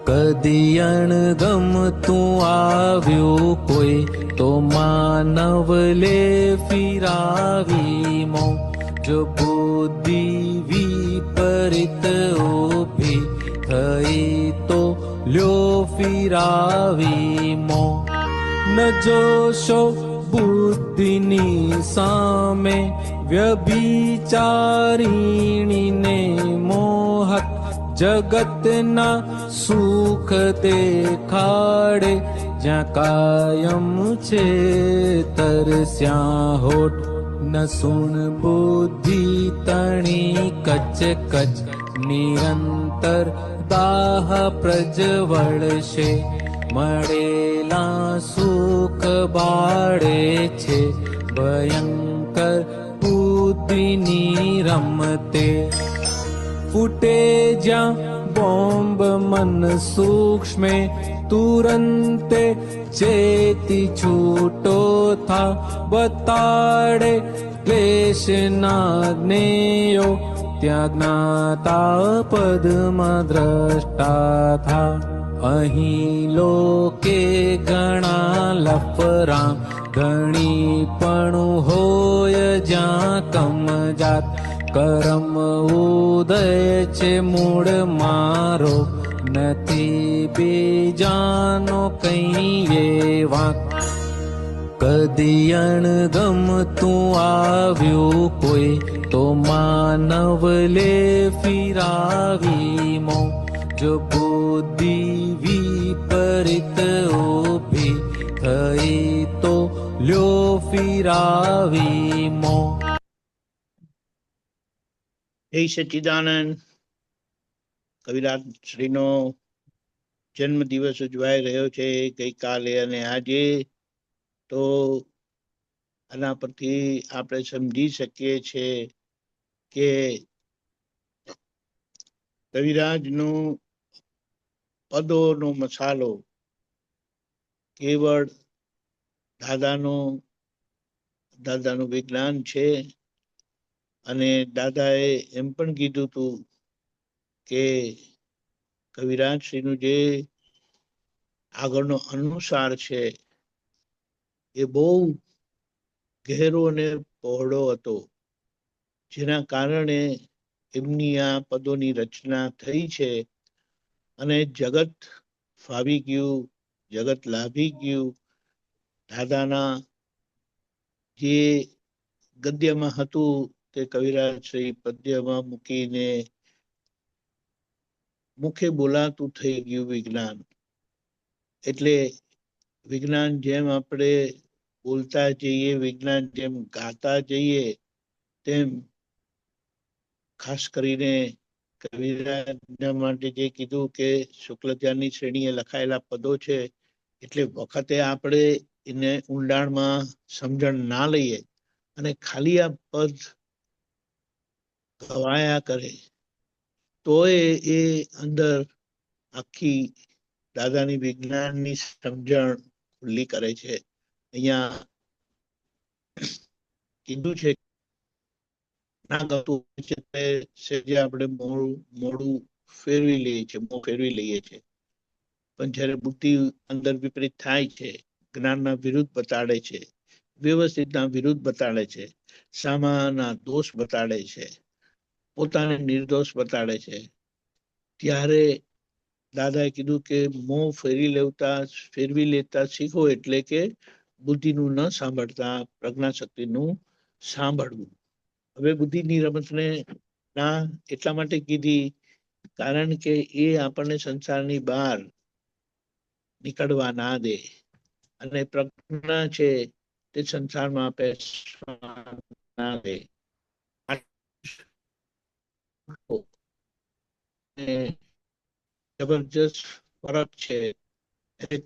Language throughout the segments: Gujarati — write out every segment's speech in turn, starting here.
કદી અણગમતું આવ્યું કોઈ તો માનવ લે ફિરાવી મો. જો બુદ્ધિ વિપરીત ઊભી થઈ તો લ્યો ફિરાવી મો. ન જોશો બુદ્ધિની સામે વ્યભિચારિણીને મોહક જગતના સુખ દેખાડે. જ્યાં કાયમ છે તરસ્યા હોઠ ન સુણ બુદ્ધિ તણી કચ કચ. નિરંતર દાહ પ્રજ્વળશે મળેલા સુખ બાળે છે ભયંકર બુદ્ધિની રમતે. ફૂટે જ્યાં બોમ્બ મન સૂક્ષ્મે તુરંતે ચેતી છૂટો થા. બતાડે ક્લેશના જ્ઞેયો ત્યાં જ્ઞાતા પદમાં દ્રષ્ટા થા. અહીં લોકે ઘણા લફરા ઘણી પણ હોય જ્યાં કમજાત. કરમ ઉદય છે મૂળ મારો નથી બીજાનો કઈ વાંક. કદી અણગમતું આવ્યું કોઈ તો માનવ લે ફિરાવી મો. જો બુદ્ધિ વિપરીત ઊભી થઈ તો લ્યો ફિરાવી મો. જય સચ્ચિદાનંદ. કવિરાજ શ્રીનો જન્મ દિવસ ઉજવાઈ રહ્યો છે ગઈકાલે અને આજે. તો આના પરથી આપણે સમજી શકીએ છીએ કે કવિરાજનો પદોનો મસાલો કેવળ દાદાનું વિજ્ઞાન છે. અને દાદાએ એમ પણ કીધું હતું કે કવિરાજ શ્રીનું જે આગળનો અનુસાર છે એ બહુ ગહેરો અને પહોળો હતો, જેના કારણે એમની આ પદોની રચના થઈ છે અને જગત ફાવી ગયું, જગત લાભી ગયું. દાદાના જે ગદ્યમાં હતું તે કવિરાજ શ્રી પદ્યમાં મૂકીને મુખે બોલાતું થઈ ગયું વિજ્ઞાન. એટલે વિજ્ઞાન જેમ આપણે બોલતા જઈએ, વિજ્ઞાન જેમ ગાતા જઈએ, તેમ ખાસ કરીને કવિરાજના માટે જે કીધું કે શુક્લધ્યાનની શ્રેણીએ લખાયેલા પદો છે, એટલે વખતે આપણે એને ઊંડાણમાં સમજણ ના લઈએ અને ખાલી આ પદ ગવાયા કરે તોય એ અંદર આખી દાદાની વિજ્ઞાનની સમજણ ખુલ્લી કરે છે. અહીંયા કીધું છે ના ગતું જે આપણે મોડું ફેરવી લઈએ છીએ, મોં ફેરવી લઈએ છીએ, પણ જયારે બુદ્ધિ અંદર વિપરીત થાય છે, જ્ઞાનના વિરુદ્ધ બતાડે છે, વ્યવસ્થિતના વિરુદ્ધ બતાડે છે, સામાના દોષ બતાડે છે, પોતાને નિર્દોષ બતાડે છે, ત્યારે દાદાએ કીધું કે મોં ફેરવી લેતા શીખો, એટલે કે બુદ્ધિનું ન સાંભળતા પ્રજ્ઞાશક્તિનું સાંભળવું. હવે બુદ્ધિની રમતને ના એટલા માટે કીધી કારણ કે એ આપણને સંસારની બહાર નીકળવા ના દે, અને પ્રજ્ઞા છે તે સંસારમાં પેસવા ના દે. જબરજસ્ત ફરક છે.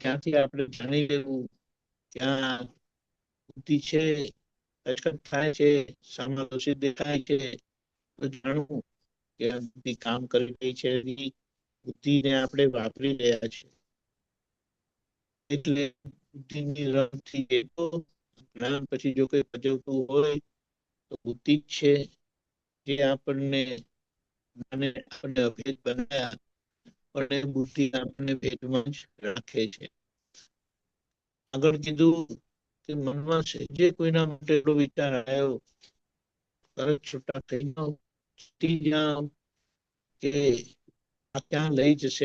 ત્યાંથી આપણે જાણી લેવું ક્યાં બુદ્ધિ છે, થાય છે, સામા દોષિત દેખાય છે, તો જાણવું કે આ બુદ્ધિ કામ કરી રહી છે, બુદ્ધિને આપણે વાપરી રહ્યા છીએ. એટલે બુદ્ધિની રમતથી જ્ઞાન પછી જો કોઈ ભજવતું હોય તો બુદ્ધિ જ છે જે આપણને અભેદ બનાવ્યા પણ એ બુદ્ધિ આપણને ભેદમાં જ રાખે છે. આગળ કીધું કે મનમાં જે કોઈના માટે એટલો વિચાર આવ્યો, તરત છૂટા થઈ જાઓ, જીતી જાઓ કે આ ક્યાં લઈ જશે.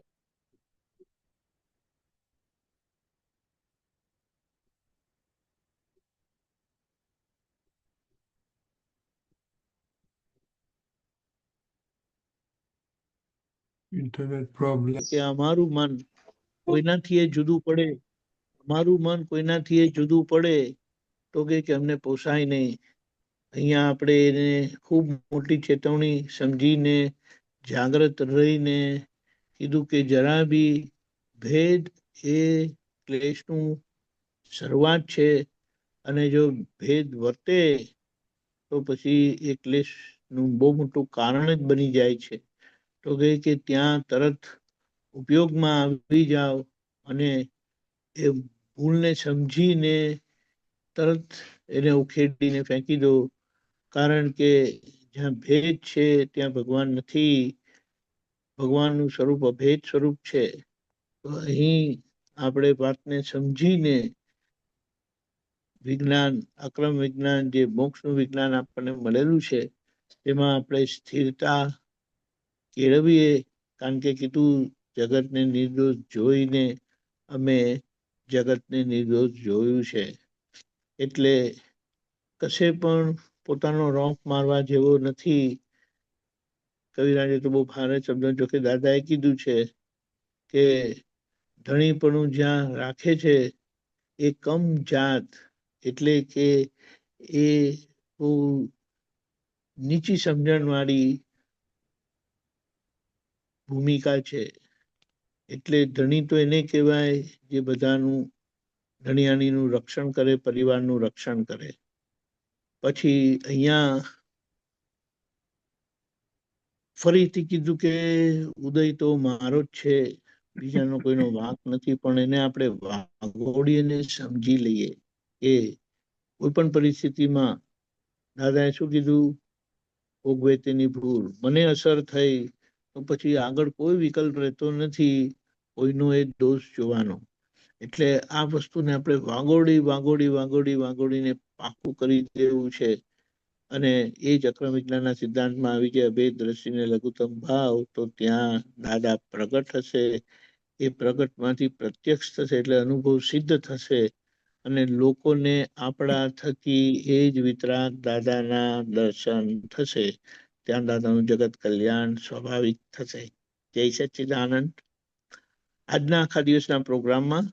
internet problem. કે અમારું મન કોઈનાથી એ જુદું પડે, અમારું મન કોઈનાથી એ જુદું પડે તો કે અમને પોસાય નહીં. અહીંયા આપણે એને ખૂબ મોટી ચેતવણી સમજીને જાગ્રત રહીને કીધું કે જરા બી ભેદ એ ક્લેશનું શરૂઆત છે, અને જો ભેદ વર્તે તો પછી એ ક્લેશનું બહુ મોટું કારણ જ બની જાય છે. તો કે ત્યાં તરત ઉપયોગમાં આવી જાઓ અને એ ભૂલને સમજીને તરત એને ઉખેડીને ફેંકી દો, કારણ કે જ્યાં ભેદ છે ત્યાં ભગવાન નથી. ભગવાનનું સ્વરૂપ અભેદ સ્વરૂપ છે. તો અહીં આપણે વાતને સમજીને વિજ્ઞાન, અક્રમ વિજ્ઞાન, જે મોક્ષનું વિજ્ઞાન આપણને મળેલું છે, તેમાં આપણે સ્થિરતા કેળવીએ. કારણ કે કીધું જગતને નિર્દોષ જોઈને અમે જગતને નિર્દોષ જોયું છે. એટલે કશે પણ પોતાનો રોંફ મારવા જેવો નથી. કવિરાજે તો બહુ ભારે શબ્દો, જોકે દાદાએ કીધું છે કે ધણીપણું જ્યાં રાખે છે એ કમ જાત, એટલે કે એ બહુ નીચી સમજણ વાળી ભૂમિકા છે. એટલે ધણી તો એને કહેવાય જે બધાનું ધણિયાણીનું રક્ષણ કરે, પરિવારનું રક્ષણ કરે. પછી અહીંયા ફરીથી કીધું કે ઉદય તો મારો જ છે, બીજાનો કોઈનો વાંક નથી, પણ એને આપણે વાગોડીને સમજી લઈએ કે કોઈ પણ પરિસ્થિતિમાં દાદાએ શું કીધું, ભોગવે તેની ભૂલ. મને અસર થઈ તો પછી આગળ કોઈ વિકલ્પ રહેતો નથી કોઈનો એ દોષ જોવાનો. એટલે આ વસ્તુને આપણે વાગોડીને પાકું કરી દેવું છે. અને એ જ અક્રમ વિજ્ઞાનના સિદ્ધાંતમાં આવી જાય, અભેદ દ્રષ્ટિને લઘુત્તમ ભાવ. તો ત્યાં દાદા પ્રગટ હશે, એ પ્રગટમાંથી પ્રત્યક્ષ થશે, એટલે અનુભવ સિદ્ધ થશે, અને લોકોને આપણા થકી એ જ વિતરાગ દાદાના દર્શન થશે. ત્યાં દાદાનું જગત કલ્યાણ સ્વાભાવિક થશે. જય સચ્ચિદાનંદ. આજના આખા દિવસના પ્રોગ્રામમાં